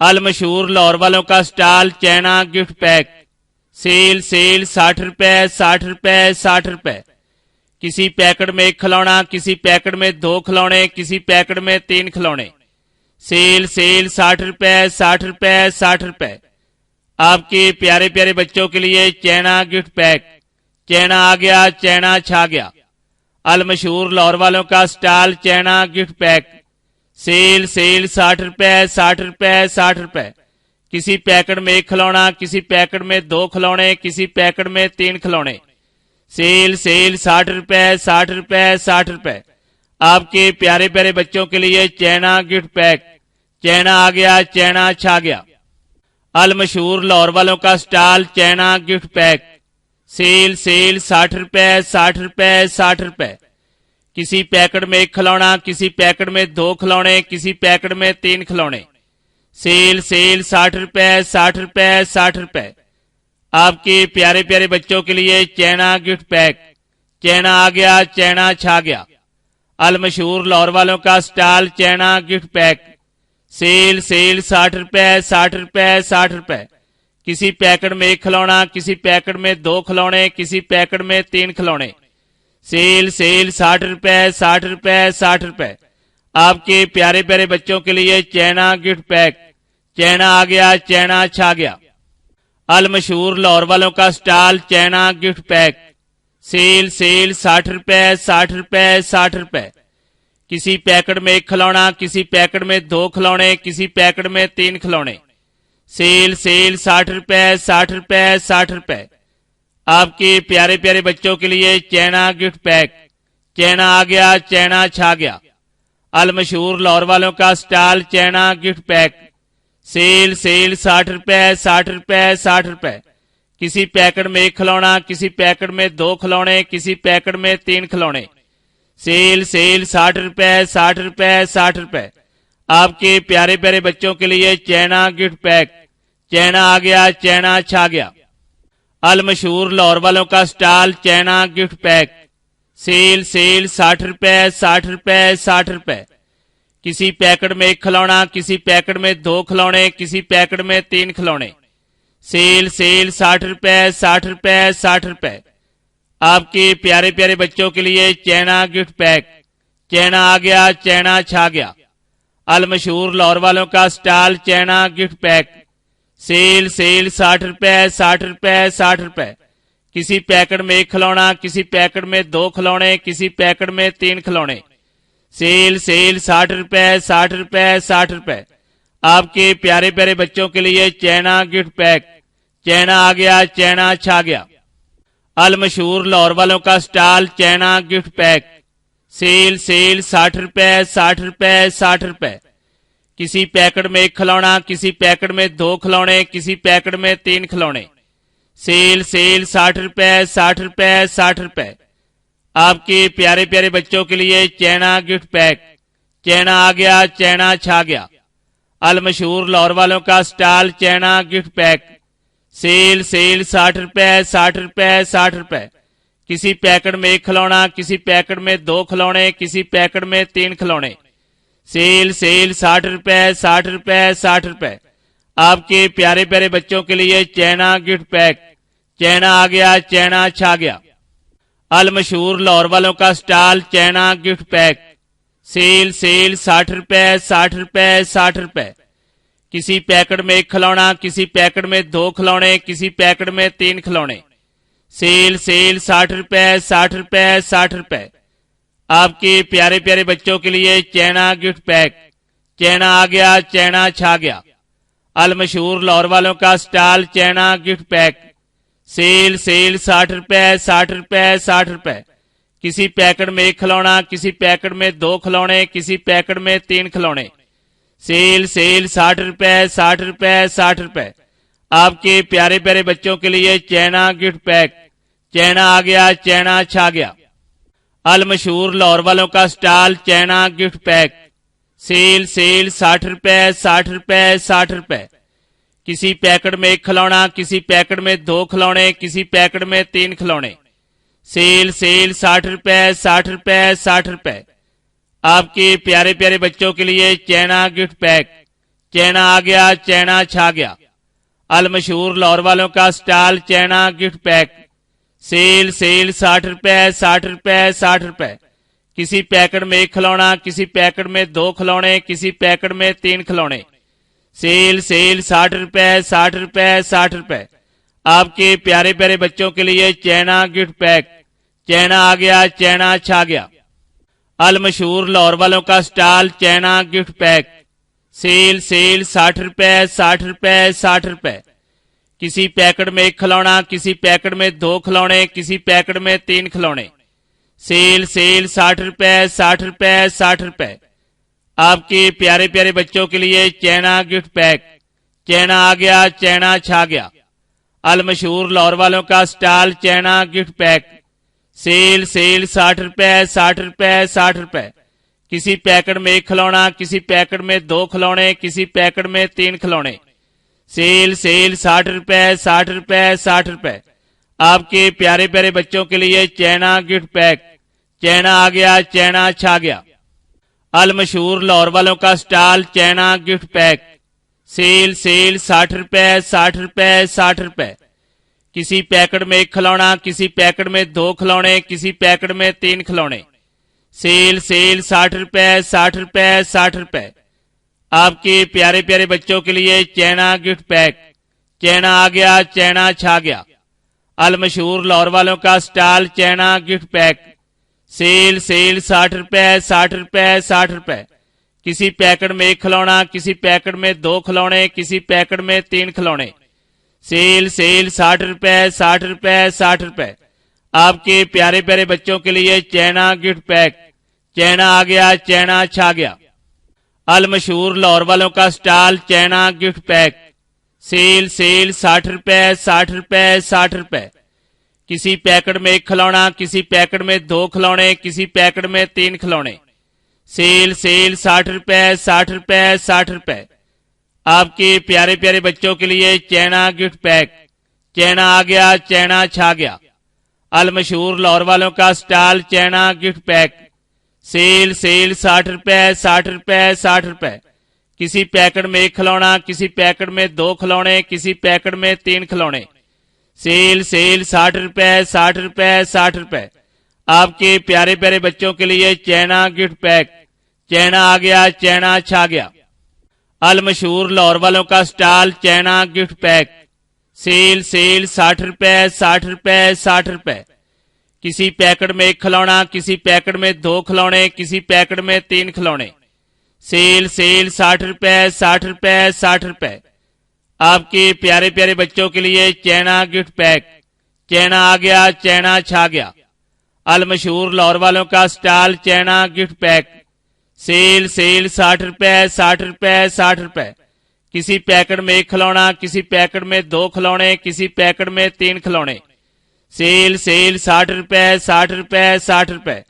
المشہور لاہور والوں کا سٹال چینا gift pack, cell 60 روپے 60 روپے 60 روپے۔ کسی پیکٹ میں 1 کھلونا، کسی پیکٹ میں 2 کھلونے، کسی پیکٹ میں 3 کھلونے، سیل 60 روپے 60 روپے 60 روپے۔ آپ کے پیارے پیارے بچوں کے لیے چینا گفٹ پیک، چینا آ گیا، چینا چھا گیا۔ المشہور لاہور والوں کا سٹال چینا گفٹ پیک، سیل 60 روپے 60 روپے 60 روپے۔ کسی پیکٹ میں 1 کھلونا، کسی پیکٹ میں 2 کھلونے، کسی پیکٹ میں 3 کھلونے، سیل 60 روپے 60 روپے 60 روپے۔ آپ کے پیارے پیارے بچوں کے لیے چینا گفٹ پیک، چینا آ گیا، چینا چھا گیا۔ المشہور لاہور والوں کا سٹال چینا گفٹ پیک، سیل 60 روپے 60 روپے 60 روپے۔ کسی پیکٹ میں 1 کھلونا، کسی پیکٹ میں 2 کھلونے، کسی پیکٹ میں 3 کھلونے، سیل 60 روپے 60 روپے 60 روپے۔ آپ کے پیارے پیارے بچوں کے لیے چینا گفٹ پیک، چینا آ گیا، چینا چھا گیا۔ المشہور لاہور والوں کا سٹال چینا گفٹ پیک، سیل 60 روپے 60 روپے 60 روپے۔ کسی پیکٹ میں 1 کھلونا، کسی پیکٹ میں 2 کھلونے، کسی پیکٹ میں 3 کھلونے، سیل 60 روپے 60 روپے 60 روپے۔ آپ کے پیارے پیارے بچوں کے لیے چینا گفٹ پیک، چینا آ گیا، چینا چھا گیا۔ المشہور لاہور والوں کا سٹال چینا گفٹ پیک، سیل 60 روپے 60 روپے 60 روپے۔ کسی پیکٹ میں 1 کھلونا، کسی پیکٹ میں 2 کھلونے، کسی پیکٹ میں 3 کھلونے، سیل 60 روپے 60 روپے 60 روپے۔ آپ کے پیارے پیارے بچوں کے لیے چینا گفٹ پیک، چینا آ گیا، چینا چھا گیا۔ المشہور لاہور والوں کا سٹال چینا گفٹ پیک، سیل 60 روپے 60 روپے 60 روپے۔ کسی پیکٹ میں 1 کھلونا، کسی پیکٹ میں 2 کھلونے، کسی پیکٹ میں 3 کھلونے، سیل 60 روپے 60 روپے 60 روپے۔ آپ کے پیارے پیارے بچوں کے لیے چینا گفٹ پیک، چینا آ گیا، چینا چھا گیا۔ المشہور لاہور والوں کا سٹال چینا گفٹ پیک، سیل 60 روپے 60 روپے 60 روپے۔ کسی پیکٹ میں 1 کھلونا، کسی پیکٹ میں 2 کھلونے، کسی پیکٹ میں 3 کھلونے، سیل 60 روپے 60 روپے 60 روپے۔ آپ کے پیارے پیارے بچوں کے لیے چینا گفٹ پیک، چینا آ گیا، چینا چھا گیا۔ المشہور لاہور والوں کا سٹال چینا گفٹ پیک، سیل 60 روپے 60 روپے 60 روپے۔ کسی پیکٹ میں 1 کھلونا، کسی پیکٹ میں 2 کھلونے، کسی پیکٹ میں 3 کھلونے، سیل 60 روپے 60 روپے 60 روپے۔ آپ کے پیارے پیارے بچوں کے لیے چینا گفٹ پیک، چینا آ گیا، چینا چھا گیا۔ المشہور لاہور والوں کا سٹال چینا گفٹ پیک، سیل 60 روپے 60 روپے 60 روپے۔ کسی پیکٹ میں 1 کھلونا، کسی پیکٹ میں 2 کھلونے، کسی پیکٹ میں 3 کھلونے، سیل 60 روپے 60 روپے 60 روپے۔ آپ کے پیارے پیارے بچوں کے لیے چینا گفٹ پیک، چینا آ گیا، چینا چھا گیا۔ المشہور لاہور والوں کا سٹال چینا گفٹ پیک، سیل 60 روپے 60 روپے 60 روپے۔ کسی پیکٹ میں 1 کھلونا، کسی پیکٹ میں 2 کھلونے، کسی پیکٹ میں 3 کھلونے، سیل 60 روپے 60 روپے 60 روپے۔ آپ کے پیارے پیارے بچوں کے لیے چینا گفٹ پیک، چینا آ گیا، چینا چھا گیا۔ المشہور لاہور والوں کا سٹال چینا گفٹ پیک، سیل 60 روپے 60 روپے 60 روپے۔ کسی پیکٹ میں 1 کھلونا، کسی پیکٹ میں 2 کھلونے، کسی پیکٹ میں 3 کھلونے، سیل 60 روپے 60 روپے 60 روپے۔ آپ کے پیارے پیارے بچوں کے لیے چینا گفٹ پیک، چینا آ گیا، چینا چھا گیا۔ المشہور لاہور والوں کا سٹال چینا گفٹ پیک، سیل 60 روپے 60 روپے 60 روپے۔ کسی پیکٹ میں 1 کھلونا، کسی پیکٹ میں 2 کھلونے، کسی پیکٹ میں 3 کھلونے، سیل 60 روپے 60 روپے 60 روپے۔ آپ کے پیارے پیارے بچوں کے لیے چینا گفٹ پیک، چینا آ گیا، چینا چھا گیا۔ المشہور لاہور والوں کا سٹال چینا گفٹ پیک، سیل 60 روپے 60 روپے 60 روپے۔ کسی پیکٹ میں 1 کھلونا، کسی پیکٹ میں 2 کھلونے، کسی پیکٹ میں 3 کھلونے، سیل 60 روپے 60 روپے 60 روپے۔ آپ کے پیارے پیارے بچوں کے لیے چینا گفٹ پیک، चैना आ गया, चैना छा गया। अलमशहूर लाहौर वालों का स्टॉल चैना गिफ्ट पैक। सेल सेल 60 रुपए 60 रुपए 60 रुपए। किसी पैकेट में 1 खिलौना, किसी पैकेट में 2 खिलौने, किसी पैकेट में 3 खिलौने। सेल सेल 60 रुपए 60 रुपए 60 रुपए। आपके प्यारे प्यारे बच्चों के लिए चैना गिफ्ट पैक। चैना आ गया, चैना छा गया। अलमशहूर लाहौर वालों का स्टॉल चैना गिफ्ट पैक। सेल सेल 60 रुपए 60 रुपए 60 रुपए। किसी पैकेट में 1 खिलौना, किसी पैकेट में 2 खिलौने, किसी पैकेट में 3 खिलौने। सेल सेल 60 रुपए 60 रुपए 60 रुपए। आपके प्यारे प्यारे बच्चों के लिए चैना गिफ्ट पैक। चैना आ गया, चैना छा गया। अलमशहूर लाहौर वालों का स्टॉल चैना गिफ्ट पैक। सेल सेल 60 रुपए 60 रुपए 60 रुपए। किसी पैकेट में 1 खिलौना, किसी पैकेट में 2 खिलौने, किसी पैकेट में 3 खिलौने। सेल सेल 60 रुपए 60 रुपए 60 रुपए। आपके प्यारे प्यारे बच्चों के लिए चैना गिफ्ट पैक। चैना आ गया, चैना छा गया। अलमशहूर लाहौर वालों का स्टॉल चैना गिफ्ट पैक। सेल सेल 60 रुपए 60 रुपए 60 रुपए। किसी पैकेट में 1 खिलौना, किसी पैकेट में 2 खिलौने, किसी पैकेट में 3 खिलौने। सेल सेल 60 रुपए 60 रुपए 60 रुपए। आपके प्यारे प्यारे बच्चों के लिए चैना गिफ्ट पैक। चैना आ गया, चैना छा गया। अलमशहूर लाहौर वालों का स्टॉल चैना गिफ्ट पैक। सेल सेल 60 रुपए 60 रुपए 60 रुपए। किसी पैकेट में 1 खिलौना, किसी पैकेट में 2 खिलौने, किसी पैकेट में 3 खिलौने। सेल सेल 60 रुपए 60 रुपए 60 रुपए। आपके प्यारे प्यारे बच्चों के लिए चैना गिफ्ट पैक। चैना आ गया, चैना छा गया। अलमशहूर लाहौर वालों का स्टॉल चैना गिफ्ट पैक। सेल सेल 60 रुपए 60 रुपए 60 रुपए। किसी पैकेट में 1 खिलौना, किसी पैकेट में 2 खिलौने, किसी पैकेट में 3 खिलौने। सेल सेल 60 रुपए 60 रुपए 60 रुपए। आपके प्यारे प्यारे बच्चों के लिए चैना गिफ्ट पैक। चैना आ गया, चैना छा गया। अलमशहूर लाहौर वालों का स्टॉल चैना गिफ्ट पैक। सेल सेल 60 रुपए 60 रुपए 60 रुपए। किसी पैकेट में 1 खिलौना, किसी पैकेट में 2 खिलौने, किसी पैकेट में 3 खिलौने। सेल सेल 60 रुपए 60 रुपए 60 रुपए। आपके प्यारे प्यारे बच्चों के लिए चैना गिफ्ट पैक। चैना आ गया, चैना छा गया। अलमशहूर लाहौर वालों का स्टॉल चैना गिफ्ट पैक। सेल सेल 60 रुपए 60 रुपए 60 रुपए। किसी पैकेट में 1 खिलौना, किसी पैकेट में 2 खिलौने, किसी पैकेट में 3 खिलौने। सेल सेल 60 रुपए 60 रुपए 60 रुपए। आपके प्यारे प्यारे बच्चों के लिए चैना गिफ्ट पैक। चैना आ गया, चैना छा गया। अलमशहूर लाहौर वालों का स्टॉल चैना गिफ्ट पैक। सेल सेल 60 रुपए 60 रुपए 60 रुपए। किसी पैकेट में 1 खिलौना, किसी पैकेट में 2 खिलौने, किसी पैकेट में 3 खिलौने। सेल सेल 60 रुपए 60 रुपए 60 रुपए।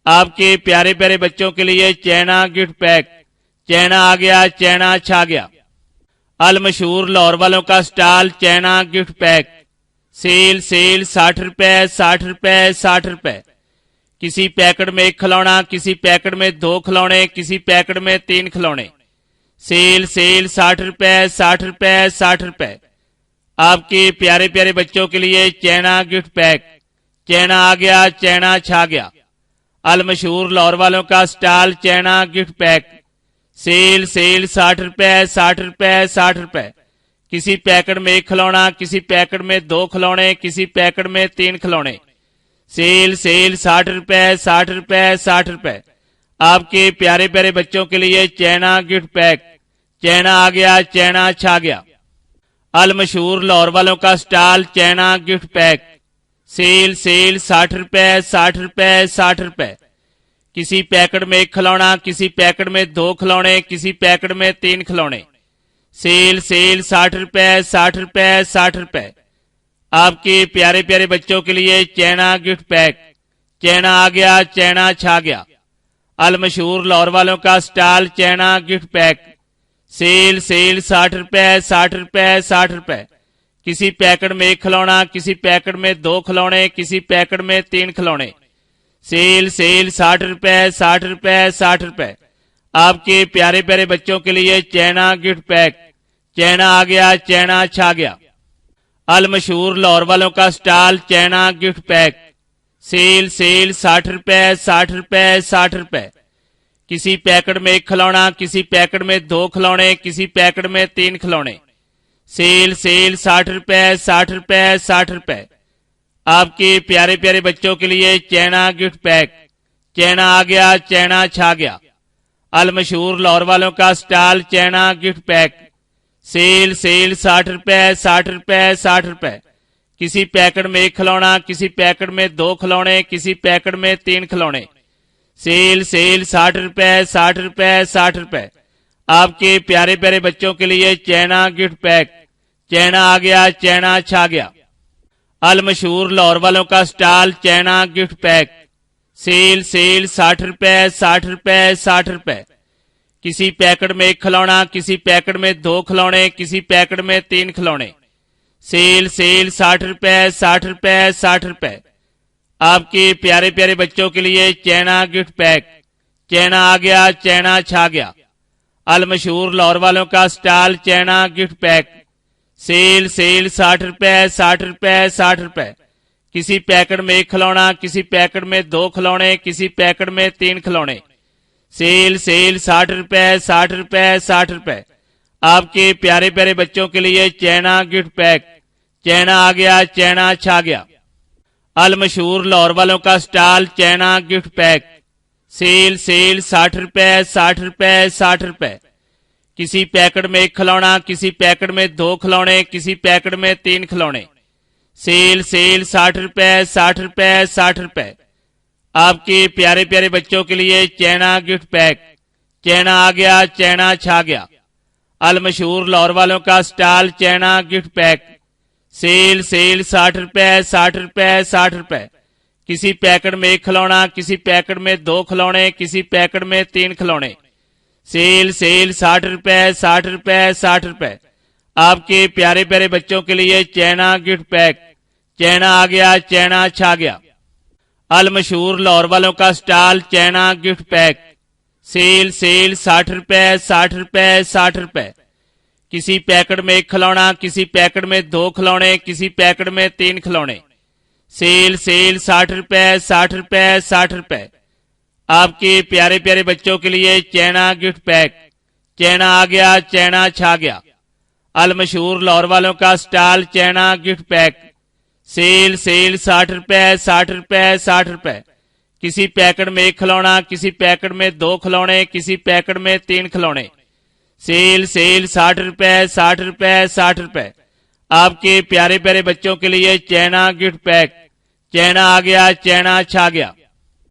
आपके प्यारे प्यारे बच्चों के लिए चैना गिफ्ट पैक। चैना आ गया, चैना छा गया। अलमशहूर लाहौर वालों का स्टॉल चैना गिफ्ट पैक। सेल सेल 60 रुपए 60 रुपए 60 रुपए। किसी पैकेट में 1 खिलौना, किसी पैकेट में 2 खिलौने, किसी पैकेट में 3 खिलौने। सेल सेल 60 रुपए 60 रुपए 60 रुपए। आपके प्यारे प्यारे बच्चों के लिए चैना गिफ्ट पैक। चैना आ गया, चैना छा गया। अलमशहूर लाहौर वालों का स्टॉल चैना गिफ्ट पैक। सेल सेल 60 रुपए 60 रुपए 60 रुपए। किसी पैकेट में 1 खिलौना, किसी पैकेट में 2 खिलौने, किसी पैकेट में 3 खिलौने। सेल सेल 60 रुपए 60 रुपए 60 रुपए। आपके प्यारे प्यारे बच्चों के लिए चैना गिफ्ट पैक। चैना आ गया, चैना छा गया। अलमशहूर लाहौर वालों का स्टॉल चैना गिफ्ट पैक। सेल सेल 60 रुपए 60 रुपए 60 रुपए। किसी पैकेट में 1 खिलौना, किसी पैकेट में 2 खिलौने, किसी पैकेट में 3 खिलौने। सेल सेल 60 रुपए 60 रुपए 60 रुपए। आपके प्यारे प्यारे बच्चों के लिए चैना गिफ्ट पैक। चैना आ गया, चैना छा गया। अलमशहूर लाहौर वालों का स्टॉल चैना गिफ्ट पैक। सेल सेल 60 रुपए 60 रुपए 60 रुपए। किसी पैकेट में 1 खिलौना, किसी पैकेट में 2 खिलौने, किसी पैकेट में 3 खिलौने। सेल सेल 60 रुपए 60 रुपए 60 रुपए। आपके प्यारे प्यारे बच्चों के लिए चैना गिफ्ट पैक। चैना आ गया, चैना छा गया। अल मशहूर लाहौर वालों का स्टॉल चैना गिफ्ट पैक। सेल सेल 60 रुपए 60 रुपए 60 रुपए। किसी पैकेट में 1 खिलौना, किसी पैकेट में 2 खिलौने, किसी पैकेट में 3 खिलौने। सेल सेल 60 रुपए 60 रुपए 60 रुपए। आपके प्यारे प्यारे बच्चों के लिए चैना गिफ्ट पैक। चैना आ गया, चैना छा गया। अल मशहूर लाहौर वालों का स्टॉल चैना गिफ्ट पैक। सेल सेल 60 रुपए 60 रुपए 60 रुपए। किसी पैकेट में 1 खिलौना, किसी पैकेट में 2 खिलौने, किसी पैकेट में 3 खिलौने। सेल सेल 60 रुपए 60 रुपए 60 रुपए। आपके प्यारे प्यारे बच्चों के लिए चैना गिफ्ट पैक। चैना आ गया, चैना छा गया। अल मशहूर लाहौर वालों का स्टॉल चैना गिफ्ट पैक। सेल सेल 60 रुपए 60 रुपए 60 रुपए। किसी पैकेट में 1 खिलौना, किसी पैकेट में 2 खिलौने, किसी पैकेट में 3 खिलौने। सेल सेल 60 रुपए 60 रुपए 60 रुपए। आपके प्यारे प्यारे बच्चों के लिए चैना गिफ्ट पैक। चैना आ गया, चैना छा गया। अल मशहूर लाहौर वालों का स्टॉल चैना गिफ्ट पैक। सेल सेल 60 रुपए 60 रुपए 60 रुपए। किसी पैकेट में 1 खिलौना, किसी पैकेट में 2 खिलौने, किसी पैकेट में 3 खिलौने। सेल सेल 60 रुपए 60 रुपए 60 रुपए। आपके प्यारे प्यारे बच्चों के लिए चैना गिफ्ट पैक। चैना आ गया, चैना छा गया। अल मशहूर लाहौर वालों का स्टॉल चैना गिफ्ट पैक। सेल सेल 60 रुपए 60 रुपए 60 रुपए। किसी पैकेट में 1 खिलौना, किसी पैकेट में 2 खिलौने, किसी पैकेट में 3 खिलौने। सेल सेल 60 रुपए 60 रुपए 60 रुपए। आपके प्यारे प्यारे बच्चों के लिए चैना गिफ्ट पैक। चैना आ गया, चैना छा गया। अल मशहूर लाहौर वालों का स्टॉल चैना गिफ्ट पैक। सेल सेल 60 रुपए 60 रुपए 60 रुपए। किसी पैकेट में 1 खिलौना, किसी पैकेट में 2 खिलौने, किसी पैकेट में 3 खिलौने। सेल सेल 60 रुपए 60 रुपए 60 रुपए। आपके प्यारे प्यारे बच्चों के लिए चैना गिफ्ट पैक। चैना आ गया, चैना छा गया। अल मशहूर लाहौर वालों का स्टॉल चैना गिफ्ट पैक। सेल सेल 60 रुपए 60 रुपए 60 रुपए। किसी पैकेट में 1 खिलौना, किसी पैकेट में 2 खिलौने, किसी पैकेट में 3 खिलौने। सेल सेल 60 रुपए 60 रुपए 60 रुपए। आपके प्यारे प्यारे बच्चों के लिए चैना गिफ्ट पैक। चैना आ गया, चैना छा गया। अल मशहूर लाहौर वालों का स्टॉल चैना गिफ्ट पैक। सेल सेल 60 रुपए 60 रुपए 60 रुपए। किसी पैकेट में 1 खिलौना, किसी पैकेट में 2 खिलौने, किसी पैकेट में 3 खिलौने। सेल सेल 60 रुपए 60 रुपए 60 रुपए। आपके प्यारे प्यारे बच्चों के लिए चैना गिफ्ट पैक। चैना आ गया, चैना छा गया।